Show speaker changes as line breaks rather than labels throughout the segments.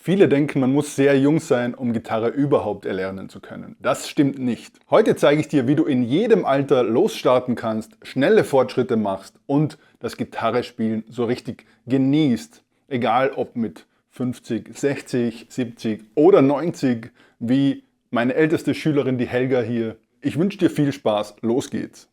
Viele denken, man muss sehr jung sein, um Gitarre überhaupt erlernen zu können. Das stimmt nicht. Heute zeige ich dir, wie du in jedem Alter losstarten kannst, schnelle Fortschritte machst und das Gitarrespielen so richtig genießt. Egal ob mit 50, 60, 70 oder 90, wie meine älteste Schülerin, die Helga hier. Ich wünsche dir viel Spaß. Los geht's!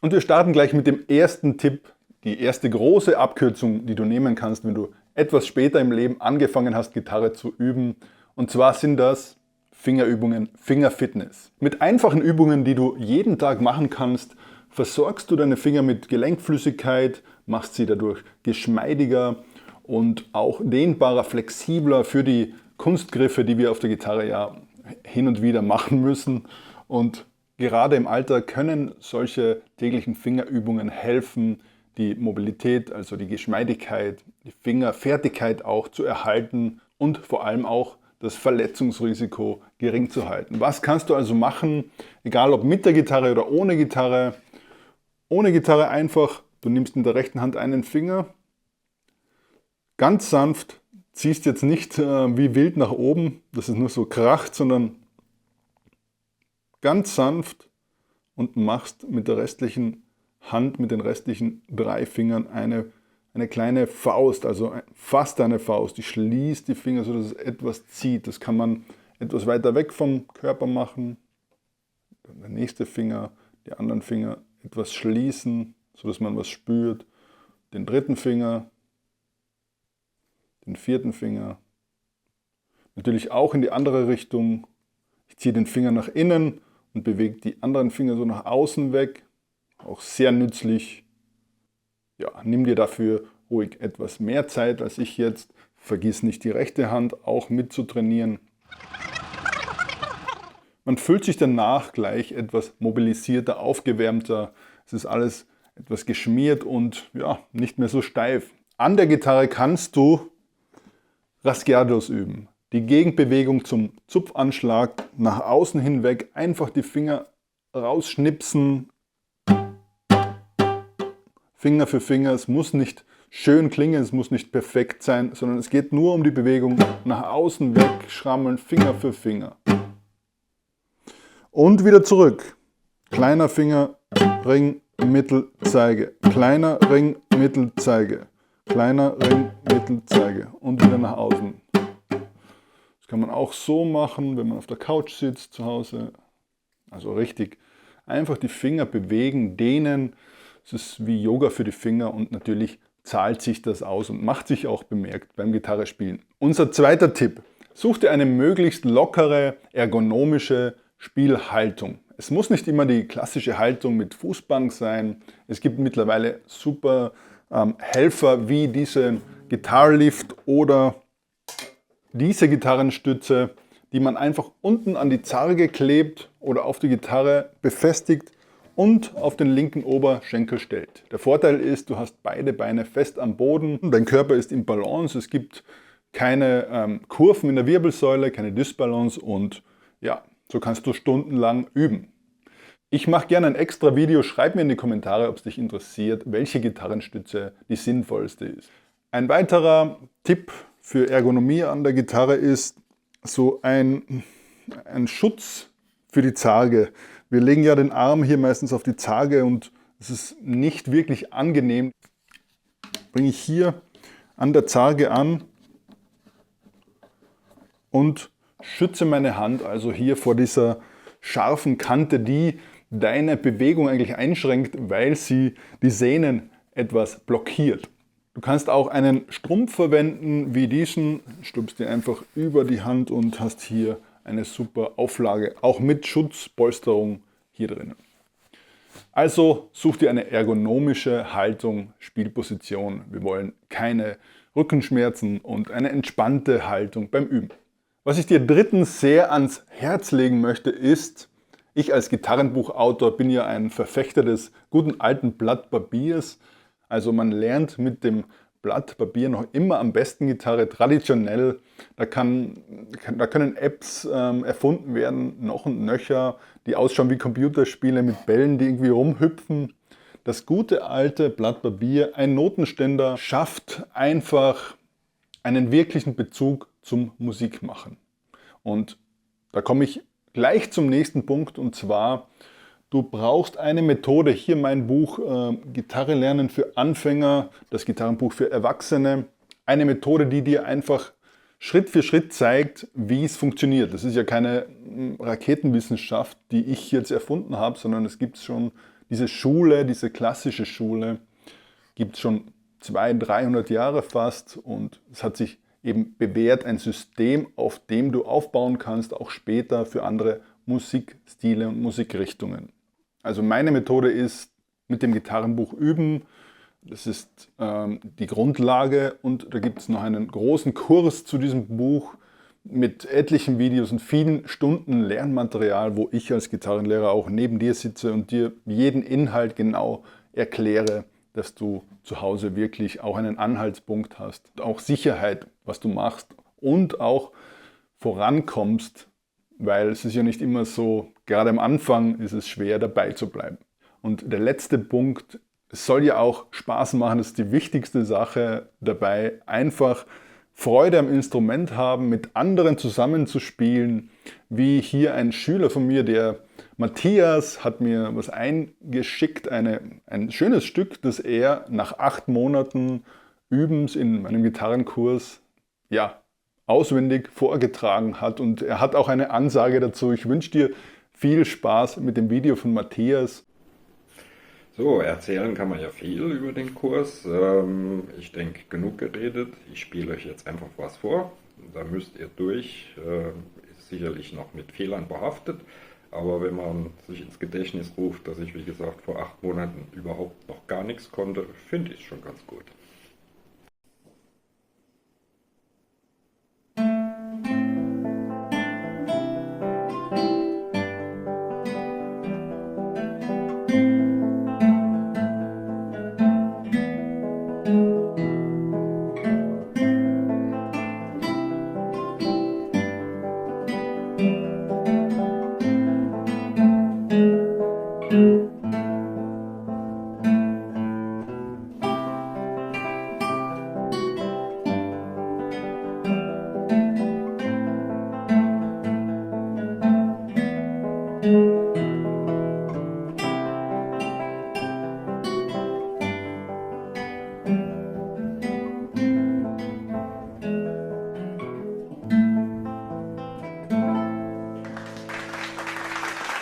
Und wir starten gleich mit dem ersten Tipp. Die erste große Abkürzung, die du nehmen kannst, wenn du etwas später im Leben angefangen hast, Gitarre zu üben. Und zwar sind das Fingerübungen, Fingerfitness. Mit einfachen Übungen, die du jeden Tag machen kannst, versorgst du deine Finger mit Gelenkflüssigkeit, machst sie dadurch geschmeidiger und auch dehnbarer, flexibler für die Kunstgriffe, die wir auf der Gitarre ja hin und wieder machen müssen. Und gerade im Alter können solche täglichen Fingerübungen helfen, die Mobilität, also die Geschmeidigkeit, die Fingerfertigkeit auch zu erhalten und vor allem auch das Verletzungsrisiko gering zu halten. Was kannst du also machen, egal ob mit der Gitarre oder ohne Gitarre? Ohne Gitarre einfach, du nimmst in der rechten Hand einen Finger, ganz sanft, ziehst jetzt nicht wie wild nach oben, dass es nur so kracht, sondern ganz sanft und machst mit der restlichen Hand, mit den restlichen 3 Fingern eine kleine Faust, also fast eine Faust. Die schließt die Finger, sodass es etwas zieht. Das kann man etwas weiter weg vom Körper machen. Der nächste Finger, die anderen Finger etwas schließen, sodass man was spürt. Den dritten Finger, den vierten Finger. Natürlich auch in die andere Richtung. Ich ziehe den Finger nach innen und bewege die anderen Finger so nach außen weg. Auch sehr nützlich. Ja, nimm dir dafür ruhig etwas mehr Zeit als ich jetzt. Vergiss nicht die rechte Hand auch mit zu trainieren. Man fühlt sich danach gleich etwas mobilisierter, aufgewärmter. Es ist alles etwas geschmiert und ja, nicht mehr so steif. An der Gitarre kannst du Rasgados üben. Die Gegenbewegung zum Zupfanschlag nach außen hinweg. Einfach die Finger rausschnipsen. Finger für Finger. Es muss nicht schön klingen, es muss nicht perfekt sein, sondern es geht nur um die Bewegung nach außen weg, schrammeln, Finger für Finger. Und wieder zurück. Kleiner Finger, Ring, Mittel, Zeige. Kleiner Ring, Mittel, Zeige. Kleiner Ring, Mittel, Zeige. Und wieder nach außen. Das kann man auch so machen, wenn man auf der Couch sitzt zu Hause. Also richtig einfach die Finger bewegen, dehnen. Es ist wie Yoga für die Finger und natürlich zahlt sich das aus und macht sich auch bemerkt beim Gitarrespielen. Unser zweiter Tipp. Such dir eine möglichst lockere, ergonomische Spielhaltung. Es muss nicht immer die klassische Haltung mit Fußbank sein. Es gibt mittlerweile super Helfer wie diesen Guitar Lift oder diese Gitarrenstütze, die man einfach unten an die Zarge klebt oder auf die Gitarre befestigt und auf den linken Oberschenkel stellt. Der Vorteil ist, du hast beide Beine fest am Boden, dein Körper ist im Balance, es gibt keine Kurven in der Wirbelsäule, keine Dysbalance und ja, so kannst du stundenlang üben. Ich mache gerne ein extra Video, schreib mir in die Kommentare, ob es dich interessiert, welche Gitarrenstütze die sinnvollste ist. Ein weiterer Tipp für Ergonomie an der Gitarre ist so ein Schutz für die Zarge. Wir legen ja den Arm hier meistens auf die Zarge und es ist nicht wirklich angenehm. Bringe ich hier an der Zarge an und schütze meine Hand also hier vor dieser scharfen Kante, die deine Bewegung eigentlich einschränkt, weil sie die Sehnen etwas blockiert. Du kannst auch einen Strumpf verwenden wie diesen, stülpst den einfach über die Hand und hast hier eine super Auflage, auch mit Schutzpolsterung hier drinnen. Also such dir eine ergonomische Haltung, Spielposition. Wir wollen keine Rückenschmerzen und eine entspannte Haltung beim Üben. Was ich dir drittens sehr ans Herz legen möchte, ist, ich als Gitarrenbuchautor bin ja ein Verfechter des guten alten Blatt Papiers. Also man lernt mit dem Blatt Papier noch immer am besten Gitarre, traditionell. Da können Apps erfunden werden, noch und nöcher, die ausschauen wie Computerspiele mit Bällen, die irgendwie rumhüpfen. das gute alte Blatt Papier, ein Notenständer, schafft einfach einen wirklichen Bezug zum Musikmachen. Und da komme ich gleich zum nächsten Punkt, und zwar, du brauchst eine Methode. Hier mein Buch Gitarre lernen für Anfänger, das Gitarrenbuch für Erwachsene. Eine Methode, die dir einfach Schritt für Schritt zeigt, wie es funktioniert. Das ist ja keine Raketenwissenschaft, die ich jetzt erfunden habe, sondern es gibt schon diese Schule, diese klassische Schule, gibt es schon 200, 300 Jahre fast, und es hat sich eben bewährt, ein System, auf dem du aufbauen kannst, auch später für andere Musikstile und Musikrichtungen. Also meine Methode ist mit dem Gitarrenbuch üben. Das ist die Grundlage, und da gibt es noch einen großen Kurs zu diesem Buch mit etlichen Videos und vielen Stunden Lernmaterial, wo ich als Gitarrenlehrer auch neben dir sitze und dir jeden Inhalt genau erkläre, dass du zu Hause wirklich auch einen Anhaltspunkt hast, auch Sicherheit, was du machst, und auch vorankommst, weil es ist ja nicht immer so, gerade am Anfang ist es schwer, dabei zu bleiben. Und der letzte Punkt: Es soll ja auch Spaß machen, das ist die wichtigste Sache dabei. Einfach Freude am Instrument haben, mit anderen zusammenzuspielen. Wie hier ein Schüler von mir, der Matthias, hat mir was eingeschickt, ein schönes Stück, das er nach 8 Monaten Übens in meinem Gitarrenkurs auswendig vorgetragen hat. Und er hat auch eine Ansage dazu. Ich wünsche dir viel Spaß mit dem Video von Matthias.
So, erzählen kann man ja viel über den Kurs. Ich denke, genug geredet. Ich spiele euch jetzt einfach was vor. Da müsst ihr durch. Ist sicherlich noch mit Fehlern behaftet. Aber wenn man sich ins Gedächtnis ruft, dass ich, wie gesagt, vor 8 Monaten überhaupt noch gar nichts konnte, finde ich es schon ganz gut.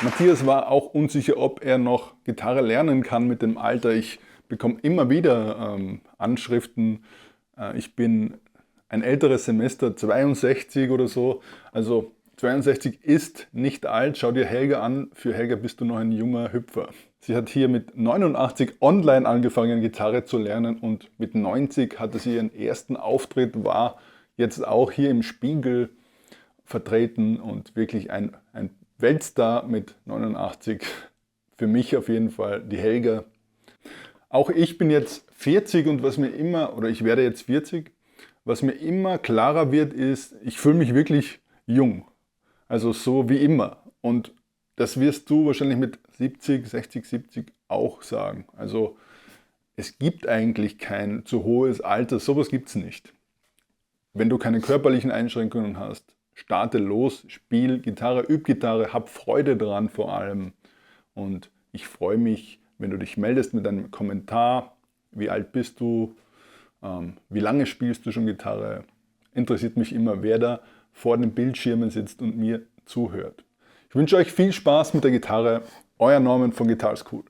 Matthias war auch unsicher, ob er noch Gitarre lernen kann mit dem Alter. Ich bekomme immer wieder Anschriften. Ich bin ein älteres Semester, 62 oder so. Also 62 ist nicht alt. Schau dir Helga an. Für Helga bist du noch ein junger Hüpfer. Sie hat hier mit 89 online angefangen, Gitarre zu lernen, und mit 90 hatte sie ihren ersten Auftritt, war jetzt auch hier im Spiegel vertreten und wirklich ein Weltstar mit 89. Für mich auf jeden Fall die Helga. Auch ich bin jetzt 40, und ich werde jetzt 40, was mir immer klarer wird, ist, ich fühle mich wirklich jung. Also so wie immer. Und das wirst du wahrscheinlich mit 70, 60, 70 auch sagen. Also es gibt eigentlich kein zu hohes Alter, sowas gibt es nicht. Wenn du keine körperlichen Einschränkungen hast, starte los, spiel Gitarre, üb Gitarre, hab Freude dran vor allem. Und ich freue mich, wenn du dich meldest mit einem Kommentar. Wie alt bist du? Wie lange spielst du schon Gitarre? Interessiert mich immer, wer da vor den Bildschirmen sitzt und mir zuhört. Ich wünsche euch viel Spaß mit der Gitarre. Euer Norman von Guitar School.